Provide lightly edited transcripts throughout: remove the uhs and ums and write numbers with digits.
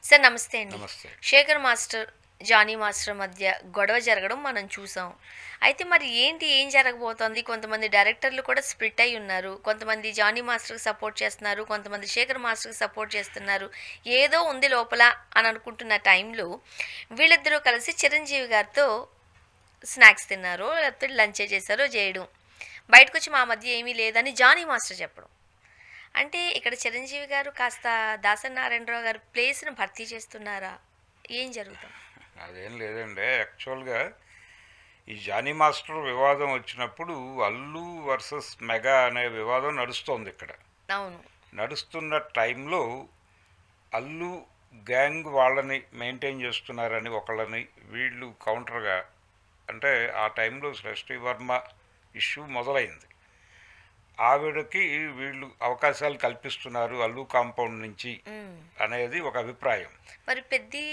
Sir నమస్తే అండి. నమస్తే. శేఖర్ మాస్టర్, జానీ మాస్టర్ మధ్య గొడవ జరగడం మనం చూసాం. అయితే మరి ఏం జరగబోతోంది? కొంతమంది డైరెక్టర్లు కూడా స్ప్లిట్ అయ్యి ఉన్నారు. కొంతమంది జానీ మాస్టర్‌కి సపోర్ట్ చేస్తున్నారు. కొంతమంది శేఖర్ మాస్టర్‌కి సపోర్ట్ చేస్తున్నారు. ఏదో ఉంది లోపల అని అనుకుంటున్న టైంలో వీళ్ళిద్దరూ కలిసి చిరంజీవి గారితో స్నాక్స్ తిన్నారో, లేకపోతే లంచే చేశారో చేయడం. బయటకొచ్చి మా మధ్య ఏమీ లేదని జానీ మాస్టర్ చెప్పడం. అంటే ఇక్కడ చిరంజీవి గారు కాస్త దాసరి నారాయణరావు గారి ప్లేస్‌ని భర్తీ చేస్తున్నారా? ఏం జరుగుతుంది? అదేం లేదండి. యాక్చువల్‌గా ఈ 'జానీ మాస్టర్' వివాదం వచ్చినప్పుడు 'అల్లు వర్సెస్ మెగా' అనే వివాదం నడుస్తోందిక్కడ. అవును. నడుస్తున్న టైంలో అల్లు గ్యాంగ్ వాళ్ళని మెయింటైన్ చేస్తున్నారని ఒకళ్ళని, వీళ్ళు కౌంటర్‌గా అంటే ఆ టైంలో 'సృష్టి వర్మ' ఇష్యూ మొదలైంది. ఆవిడకి వీళ్ళు అవకాశాలు కల్పిస్తున్నారు అల్లు కాంపౌండ్ నుంచి హ్మ్. అనేది ఒక అభిప్రాయం. మరి పెద్ది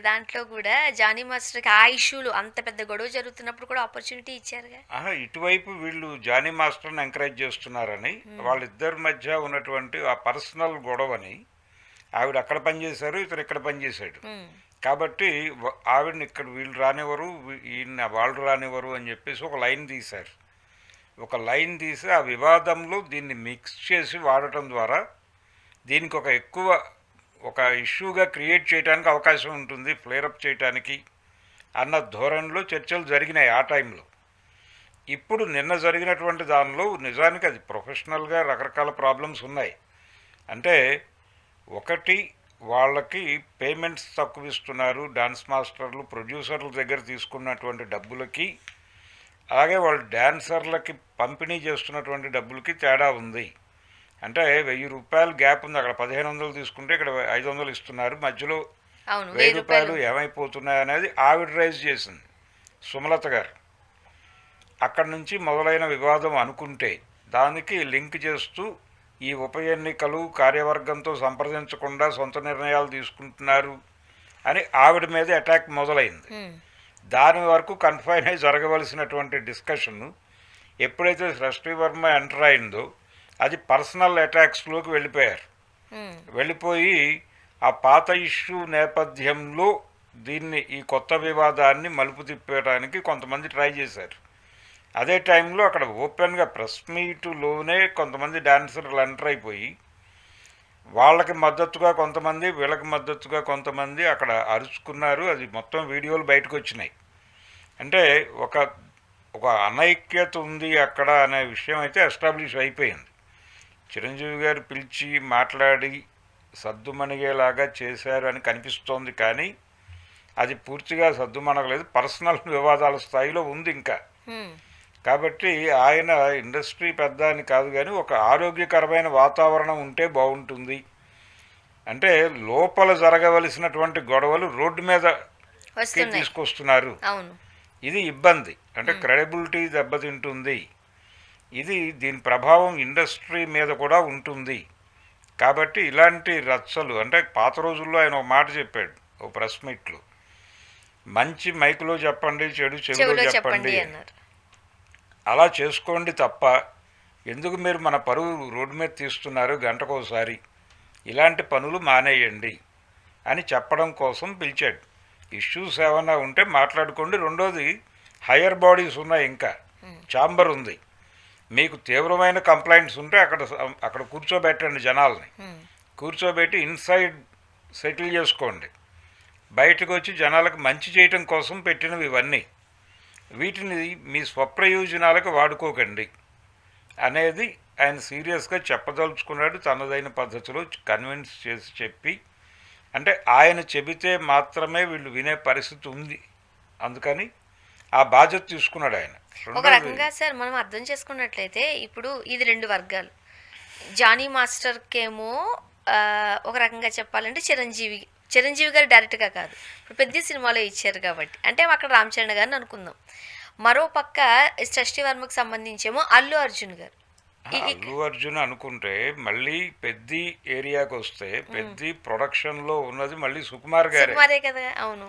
దాంట్లో గూడా జానీ మాస్టర్‌కి ఆ ఇష్యూలు అంత పెద్ద గొడవ జరుగుతున్నప్పుడు కూడా ఆపర్చునిటీ ఇచ్చారుగా? ఇటువైపు వీళ్ళు జానీ మాస్టర్ని ఎంకరేజ్ చేస్తున్నారని హ్మ్. వాళ్ళిద్దరి మధ్య ఉన్నటువంటి ఆ పర్సనల్ గొడవని ఆవిడ అక్కడ పనిచేశారు, ఇతను ఇక్కడ పనిచేశాడు. హ్మ్. కాబట్టి ఆవిడని ఇక్కడ వీళ్ళు రానివ్వరు, ఈయన వాళ్ళు రానివ్వరు అని చెప్పేసి ఒక లైన్ తీశారు. ఒక లైన్ తీసి ఆ వివాదంలో దీన్ని మిక్స్ చేసి వాడటం ద్వారా దీనికి ఒక ఇష్యూగా క్రియేట్ చేయడానికి అవకాశం ఉంటుంది, ఫ్లేరప్ చేయడానికి అన్న ధోరణిలో చర్చలు జరిగినాయి ఆ టైంలో. ఇప్పుడు నిన్న జరిగినటువంటి దానిలో నిజానికి అది ప్రొఫెషనల్గా రకరకాల ప్రాబ్లమ్స్ ఉన్నాయి. అంటే ఒకటి, వాళ్ళకి పేమెంట్స్ తక్కువ ఇస్తున్నారు డాన్స్ మాస్టర్లు, ప్రొడ్యూసర్ల దగ్గర తీసుకున్నటువంటి డబ్బులకి, అలాగే వాళ్ళు డ్యాన్సర్లకి పంపిణీ చేస్తున్నటువంటి డబ్బులకి తేడా ఉంది. అంటే ₹1000 గ్యాప్ ఉంది. అక్కడ 1500 తీసుకుంటే ఇక్కడ 500 ఇస్తున్నారు. మధ్యలో అవును. రూ. ₹1000 1000 ఏమైపోతున్నాయి అనేది ఆవిడ రైజ్ చేసింది, సుమలత గారు. అక్కడి నుంచి మొదలైన వివాదం అనుకుంటే దానికి లింక్ చేస్తూ ఈ ఉప ఎన్నికలు కార్యవర్గంతో సంప్రదించకుండా సొంత నిర్ణయాలు తీసుకుంటున్నారు అని ఆవిడ మీద అటాక్ మొదలైంది. హ్మ్. దాని వరకు కన్ఫైన్ అయి జరగవలసినటువంటి డిస్కషన్ ఎప్పుడైతే సృష్టి వర్మ ఎంటర్ అయిందో అది పర్సనల్ అటాక్స్లోకి వెళ్ళిపోయారు. హ్మ్. వెళ్ళిపోయి ఆ పాత ఇష్యూ నేపథ్యంలో ఈ కొత్త వివాదాన్ని మలుపు తిప్పడానికి కొంతమంది ట్రై చేశారు. అదే టైంలో అక్కడ ఓపెన్గా ప్రెస్ మీటులోనే కొంతమంది డాన్సర్లు ఎంటర్ అయిపోయి వాళ్ళకి మద్దతుగా కొంతమంది, వీళ్ళకి మద్దతుగా కొంతమంది అక్కడ అరుచుకున్నారు. అది మొత్తం వీడియోలు బయటకు వచ్చినాయి. అంటే ఒక ఒక అనైక్యత ఉంది అక్కడ అనే విషయం అయితే ఎస్టాబ్లిష్ అయిపోయింది. చిరంజీవి గారు పిలిచి మాట్లాడి సద్దుమణిగేలాగా చేశారు అని కనిపిస్తోంది, కానీ అది పూర్తిగా సద్దుమణగలేదు. పర్సనల్ వివాదాల స్థాయిలో ఉంది ఇంకా. హ్మ్. కాబట్టి ఆయన ఇండస్ట్రీ పెద్ద అని కాదు, కానీ ఒక ఆరోగ్యకరమైన వాతావరణం ఉంటే బాగుంటుంది. అంటే లోపల జరగవలసినటువంటి గొడవలు రోడ్డు మీదకి వస్తున్నాయి. తీసుకొస్తున్నారు. అవును. ఇది ఇబ్బంది. అంటే హ్మ్. క్రెడిబిలిటీ దెబ్బతింటుంది. దీని ప్రభావం ఇండస్ట్రీ మీద కూడా ఉంటుంది. కాబట్టి ఇలాంటి రచ్చలు, అంటే పాత రోజుల్లో ఆయన ఒక మాట చెప్పాడు ఓ ప్రెస్ మీట్లో, మంచి మైకులో చెప్పండి, చెడు చెవిలో చెవిలో చెప్పండి చెప్పండి అని. అన్నారు. అలా చేసుకోండి తప్ప ఎందుకు మీరు మన పరువు రోడ్డు మీద తీస్తున్నారు గంటకోసారి, ఇలాంటి పనులు మానేయండి అని చెప్పడం కోసం పిలిచాడు. ఇష్యూస్ ఏమైనా ఉంటే మాట్లాడుకోండి. రెండోది, హయ్యర్ బాడీస్ ఉన్నాయి, ఇంకా హ్మ్. ఛాంబర్ ఉంది. మీకు తీవ్రమైన కంప్లైంట్స్ ఉంటే అక్కడ కూర్చోబెట్టండి జనాల్ని. హ్మ్. కూర్చోబెట్టి ఇన్సైడ్ సెటిల్ చేసుకోండి. బయటకు వచ్చి జనాలకు మంచి చేయటం కోసం పెట్టినవి ఇవన్నీ. వీటిని మీ స్వప్రయోజనాలకు వాడుకోకండి అనేది ఆయన సీరియస్గా చెప్పదలుచుకున్నాడు. తనదైన పద్ధతిలో కన్విన్స్ చేసి చెప్పి, అంటే ఆయన చెబితే మాత్రమే వీళ్ళు వినే పరిస్థితి ఉంది, అందుకని ఆ బాధ్యత తీసుకున్నాడు ఆయన. ఒక రెండోది, రకంగా సార్ మనం అర్థం చేసుకున్నట్లయితే ఇప్పుడు ఇది 2 వర్గాలు. జానీ మాస్టర్‌కేమో ఒక రకంగా చెప్పాలంటే చిరంజీవి గారు డైరెక్ట్‌గా కాదు. ఇప్పుడు 'పెద్ది' సినిమాలో ఇచ్చారు కాబట్టి. అంటే అక్కడ రామ్ చరణ్ గారిని అనుకుందాం. మరో పక్క 'షష్టి వర్మ'కి సంబంధించేమో అల్లు అర్జున్ గారు. ఇక అల్లు అర్జున్ అనుకుంటే మళ్ళీ పెద్ది ఏరియాకి వస్తే హ్మ్. పెద్ది ప్రొడక్షన్లో ఉన్నది మళ్ళీ సుకుమార్ గారే. సుకుమారే కదా! అవును.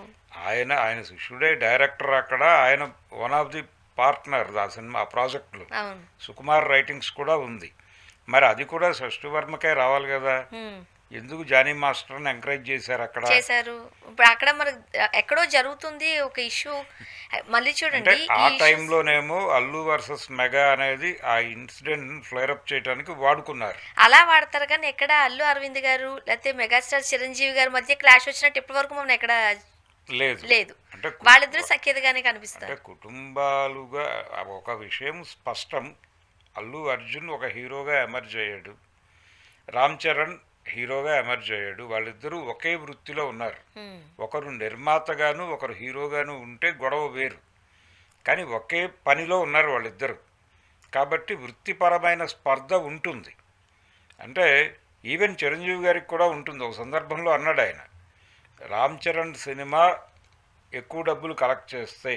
ఆయన శిష్యుడే డైరెక్టర్ అక్కడ. ఆయన వన్ ఆఫ్ ది పార్ట్నర్ ఆ సినిమా, ఆ ప్రాజెక్టులో అవును. సుకుమార్ రైటింగ్స్ కూడా ఉంది. మరి అది కూడా షష్ఠి వర్మకే రావాలి కదా. హ్మ్. ఎందుకు జానీ మాస్టర్ని ఎంకరేజ్ చేశారు అక్కడ? చేశారు. ఇప్పుడు అక్కడ మరి ఎక్కడో జరుగుతుంది ఒక ఇష్యూ. మళ్ళీ అంటే చూడండి ఆ ఈ ఇష్యూస్ టైంలోనేమో అల్లు వర్సెస్ మెగా అనేది ఆ ఇన్సిడెంట్ ఫ్లేరప్ చేయడానికి వాడుకున్నారు. అలా వాడతారు కానీ ఎక్కడ అల్లు అరవింద్ గారు లేకపోతే మెగాస్టార్ చిరంజీవి గారి మధ్య క్లాష్ వచ్చినట్టు ఇప్పటి వరకు మనం ఎక్కడ లేదు. లేదు. అంటే వాళ్ళిద్దరూ సఖ్యతగానే అంటే కనిపిస్తారు. కుటుంబాలుగా ఒక విషయం స్పష్టం. అల్లు అర్జున్ ఒక హీరోగా ఎమర్జ్ అయ్యాడు, రామ్ చరణ్ హీరోగా ఎమర్జ్ అయ్యాడు. వాళ్ళిద్దరూ ఒకే వృత్తిలో ఉన్నారు. హ్మ్. ఒకరు నిర్మాతగాను ఒకరు హీరోగాను ఉంటే గొడవ వేరు, కానీ ఒకే పనిలో ఉన్నారు వాళ్ళిద్దరు. కాబట్టి వృత్తిపరమైన స్పర్ధ ఉంటుంది. అంటే ఈవెన్ చిరంజీవి గారికి కూడా ఉంటుంది. ఒక సందర్భంలో అన్నాడు ఆయన, రామ్ చరణ్ సినిమా ఎక్కువ డబ్బులు కలెక్ట్ చేస్తే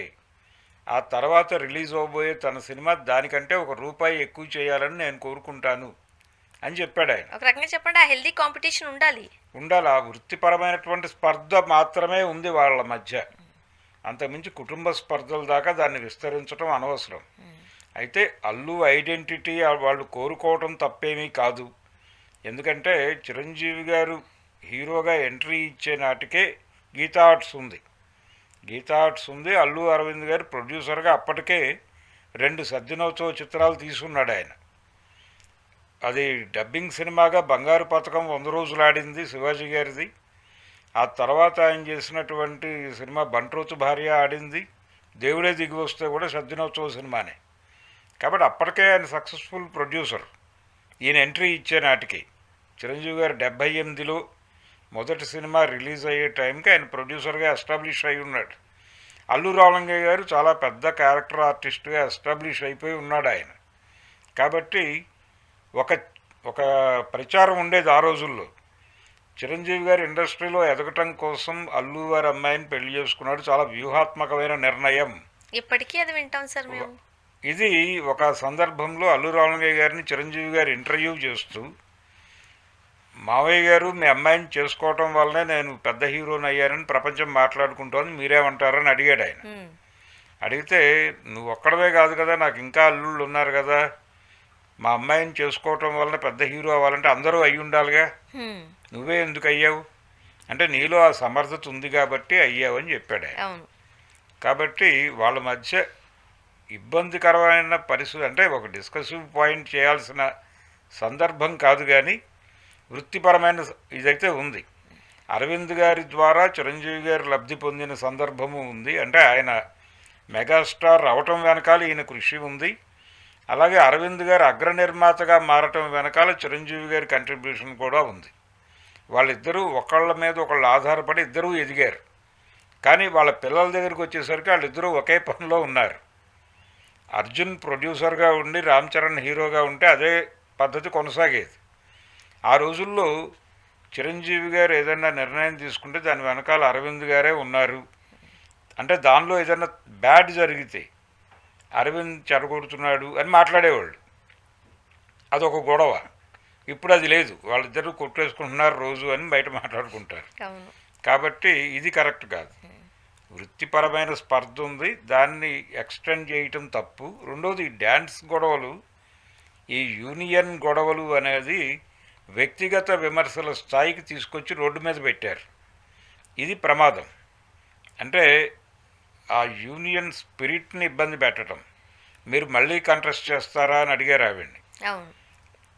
ఆ తర్వాత రిలీజ్ అవబోయే తన సినిమా దానికంటే ₹1 ఎక్కువ చేయాలని నేను కోరుకుంటాను అని చెప్పాడు ఆయన. ఒక రకంగా చెప్పండి ఆ హెల్దీ కాంపిటీషన్ ఉండాలి. ఉండాలి. ఆ వృత్తిపరమైనటువంటి స్పర్ధ మాత్రమే ఉంది వాళ్ళ మధ్య. అంతకుమించి కుటుంబ స్పర్ధల దాకా దాన్ని విస్తరించడం అనవసరం. అయితే అల్లు ఐడెంటిటీ వాళ్ళు కోరుకోవటం తప్పేమీ కాదు. ఎందుకంటే చిరంజీవి గారు హీరోగా ఎంట్రీ ఇచ్చే నాటికే గీతా ఆర్ట్స్ ఉంది. గీతా ఆర్ట్స్ ఉంది. అల్లు అరవింద్ గారు ప్రొడ్యూసర్గా అప్పటికే 2 సద్దినోత్సవ చిత్రాలు తీసుకున్నాడు ఆయన. అది డబ్బింగ్ సినిమాగా బంగారు పథకం 100 రోజులు ఆడింది శివాజీ గారిది. ఆ తర్వాత ఆయన చేసినటువంటి సినిమా బంట్రోతు భార్య ఆడింది. దేవుడే దిగి వస్తే కూడా సద్దినోత్సవ సినిమానే. కాబట్టి అప్పటికే ఆయన సక్సెస్ఫుల్ ప్రొడ్యూసర్. ఈయన ఎంట్రీ ఇచ్చే నాటికి చిరంజీవి గారు 78లో మొదటి సినిమా రిలీజ్ అయ్యే టైంకి ఆయన ప్రొడ్యూసర్గా ఎస్టాబ్లిష్ అయి ఉన్నాడు. అల్లు రామలింగయ్య గారు చాలా పెద్ద క్యారెక్టర్ ఆర్టిస్ట్గా ఎస్టాబ్లిష్ అయిపోయి ఉన్నాడు ఆయన. కాబట్టి ఒక ఒక ప్రచారం ఉండేది ఆ రోజుల్లో, చిరంజీవి గారు ఇండస్ట్రీలో ఎదగటం కోసం అల్లు గారి అమ్మాయిని పెళ్లి చేసుకున్నాడు, చాలా వ్యూహాత్మకమైన నిర్ణయం. ఇప్పటికీ అది వింటాం సార్ మేము. ఇది ఒక సందర్భంలో అల్లు రామలింగయ్య గారిని చిరంజీవి గారు ఇంటర్వ్యూ చేస్తూ, మావయ్య గారు మీ అమ్మాయిని చేసుకోవటం వల్లనే నేను పెద్ద హీరోని అయ్యానని ప్రపంచం మాట్లాడుకుంటోంది, మీరేమంటారని అడిగాడు ఆయన. హ్మ్. అడిగితే, నువ్వు ఒక్కడవే కాదు కదా, నాకు ఇంకా అల్లుళ్ళు ఉన్నారు కదా, మా అమ్మాయిని చేసుకోవటం వలన పెద్ద హీరో అవ్వాలంటే అందరూ అయ్యి ఉండాలిగా, హ్మ్. నువ్వే ఎందుకు అయ్యావు అంటే నీలో ఆ సమర్థత ఉంది కాబట్టి అయ్యావు అని చెప్పాడు ఆయన. అవును. కాబట్టి వాళ్ళ మధ్య ఇబ్బందికరమైన పరిస్థితి అంటే ఒక డిస్కసివ్ పాయింట్ చేయాల్సిన సందర్భం కాదు, కానీ వృత్తిపరమైన ఇదైతే ఉంది. అరవింద్ గారి ద్వారా చిరంజీవి గారు లబ్ధి పొందిన సందర్భము ఉంది. అంటే ఆయన మెగాస్టార్ అవటం వెనకాల ఈయన కృషి ఉంది. అలాగే అరవింద్ గారు అగ్ర నిర్మాతగా మారటం వెనకాల చిరంజీవి గారి కంట్రిబ్యూషన్ కూడా ఉంది. వాళ్ళిద్దరూ ఒకళ్ళ మీద ఒకళ్ళు ఆధారపడి ఇద్దరూ ఎదిగారు. కానీ వాళ్ళ పిల్లల దగ్గరికి వచ్చేసరికి వాళ్ళిద్దరూ ఒకే పనిలో ఉన్నారు. అర్జున్ ప్రొడ్యూసర్గా ఉండి రామ్ చరణ్ హీరోగా ఉంటే అదే పద్ధతి కొనసాగేది. ఆ రోజుల్లో చిరంజీవి గారు ఏదైనా నిర్ణయం తీసుకుంటే దాని వెనకాల అరవింద్ గారే ఉన్నారు. అంటే దానిలో ఏదైనా బ్యాడ్ జరిగితే అరవింద్ చెడగొడుతున్నాడు అని మాట్లాడేవాళ్ళు, అదొక గొడవ. ఇప్పుడు అది లేదు, వాళ్ళిద్దరూ కొట్టేసుకుంటున్నారు రోజు అని బయట మాట్లాడుకుంటారు. అవును. కాబట్టి ఇది కరెక్ట్ కాదు. వృత్తిపరమైన స్పర్ధ ఉంది, దాన్ని ఎక్స్టెండ్ చేయటం తప్పు. రెండోది డ్యాన్స్ గొడవలు, ఈ యూనియన్ గొడవలు అనేది వ్యక్తిగత విమర్శల స్థాయికి తీసుకొచ్చి రోడ్డు మీద పెట్టారు. ఇది ప్రమాదం. అంటే ఆ యూనియన్ స్పిరిట్ని ఇబ్బంది పెట్టడం. మీరు మళ్ళీ కంటెస్ట్ చేస్తారా అని అడిగారు ఆవిడ్ని. అవును.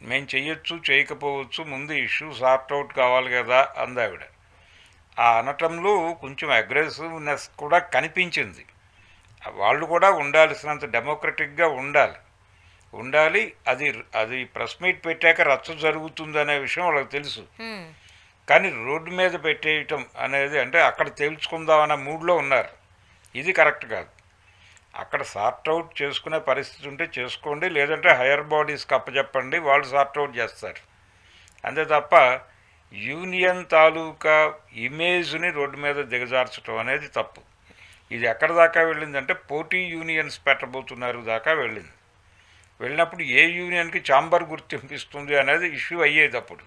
మేము చెయ్యొచ్చు చేయకపోవచ్చు, ముందు ఇష్యూ సార్ట్ అవుట్ కావాలి కదా అంది ఆవిడ. ఆ అనటంలో కొంచెం అగ్రెసివ్నెస్ కూడా కనిపించింది. వాళ్ళు కూడా ఉండాల్సినంత డెమోక్రటిక్గా ఉండాలి. అది ప్రెస్ మీట్ పెట్టాక రచ్చ జరుగుతుంది అనే విషయం వాళ్ళకి తెలుసు. హ్మ్. కానీ రోడ్డు మీద పెట్టేయటం అనేది అంటే అక్కడ తేల్చుకుందామన్న మూడ్లో ఉన్నారు. ఇది కరెక్ట్ కాదు. అక్కడ సార్ట్ అవుట్ చేసుకునే పరిస్థితి ఉంటే చేసుకోండి, లేదంటే హైయర్ బాడీస్కి అప్పచెప్పండి, వాళ్ళు సార్ట్ అవుట్ చేస్తారు. అంతే తప్ప యూనియన్ తాలూకా ఇమేజ్ని రోడ్డు మీద దిగజార్చడం అనేది తప్పు. ఇది ఎక్కడ దాకా వెళ్ళిందంటే పోటీ యూనియన్స్ పెట్టబోతున్నారు దాకా వెళ్ళినప్పుడు ఏ యూనియన్కి ఛాంబర్ గుర్తింపు ఇస్తుంది అనేది ఇష్యూ అయ్యేది. అప్పుడు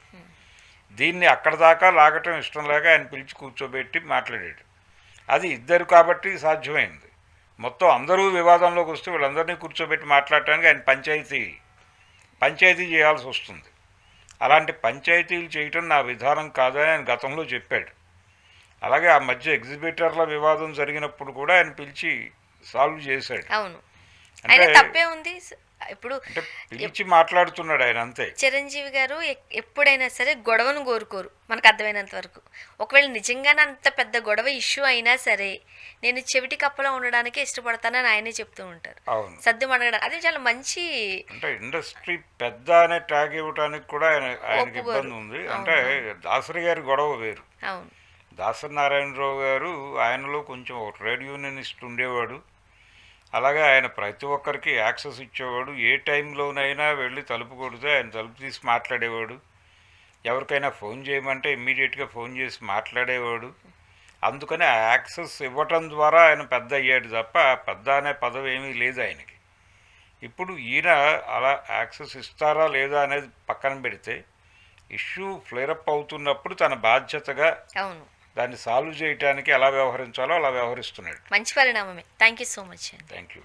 దీన్ని అక్కడ దాకా లాగటం ఇష్టం లేక ఆయన పిలిచి కూర్చోబెట్టి మాట్లాడాడు. అది ఇద్దరు కాబట్టి సాధ్యమైంది. మొత్తం అందరూ వివాదంలోకి వస్తే వీళ్ళందరినీ కూర్చోబెట్టి మాట్లాడటానికి ఆయన పంచాయతీ చేయాల్సి వస్తుంది. అలాంటి పంచాయతీలు చేయటం నా విధానం కాదని ఆయన గతంలో చెప్పాడు. అలాగే ఆ మధ్య ఎగ్జిబిటర్ల వివాదం జరిగినప్పుడు కూడా ఆయన పిలిచి సాల్వ్ చేశాడు. అవును. అంటే అయినా తప్పే ఉంది. ఇప్పుడు అంటే పిలిచి మాట్లాడుతున్నాడు ఆయన అంతే. చిరంజీవి గారు ఎప్పుడైనా సరే గొడవను కోరుకోరు మనకు అర్థమైనంత వరకు. ఒకవేళ నిజంగానే అంత పెద్ద గొడవ ఇష్యూ అయినా సరే నేను చెవిటి కప్పలో ఉండడానికే ఇష్టపడతానని ఆయనే చెప్తూ ఉంటారు. అవును. సర్దు మనగడం అది చాలా మంచి. అంటే ఇండస్ట్రీ పెద్ద అనే ట్యాగ్ ఇవ్వడానికి కూడా ఆయనకి ఒప్పుకోరు. ఇబ్బంది ఉంది. అవును, అంటే దాసరి గారి గొడవ వేరు. అవును. దాసరి నారాయణరావు గారు ఆయనలో కొంచెం ఒక ట్రేడ్ యూనియనిస్ట్ ఉండేవాడు. అలాగే ఆయన ప్రతి ఒక్కరికి యాక్సెస్ ఇచ్చేవాడు. ఏ టైంలోనైనా వెళ్ళి తలుపు కొడితే ఆయన తలుపు తీసి మాట్లాడేవాడు. ఎవరికైనా ఫోన్ చేయమంటే ఇమ్మీడియట్గా ఫోన్ చేసి మాట్లాడేవాడు. అందుకని ఆ యాక్సెస్ ఇవ్వటం ద్వారా ఆయన పెద్ద అయ్యాడు తప్ప పెద్ద అనే పదవి ఏమీ లేదు ఆయనకి. ఇప్పుడు ఈయన అలా యాక్సెస్ ఇస్తారా లేదా అనేది పక్కన పెడితే ఇష్యూ ఫ్లేరప్ అవుతున్నప్పుడు తన బాధ్యతగా అవును. దాన్ని సాల్వ్ చేయడానికి ఎలా వ్యవహరించాలో అలా వ్యవహరిస్తున్నాడు. మంచి పరిణామమే. థ్యాంక్ యూ సో మచ్ అండి. Thank you.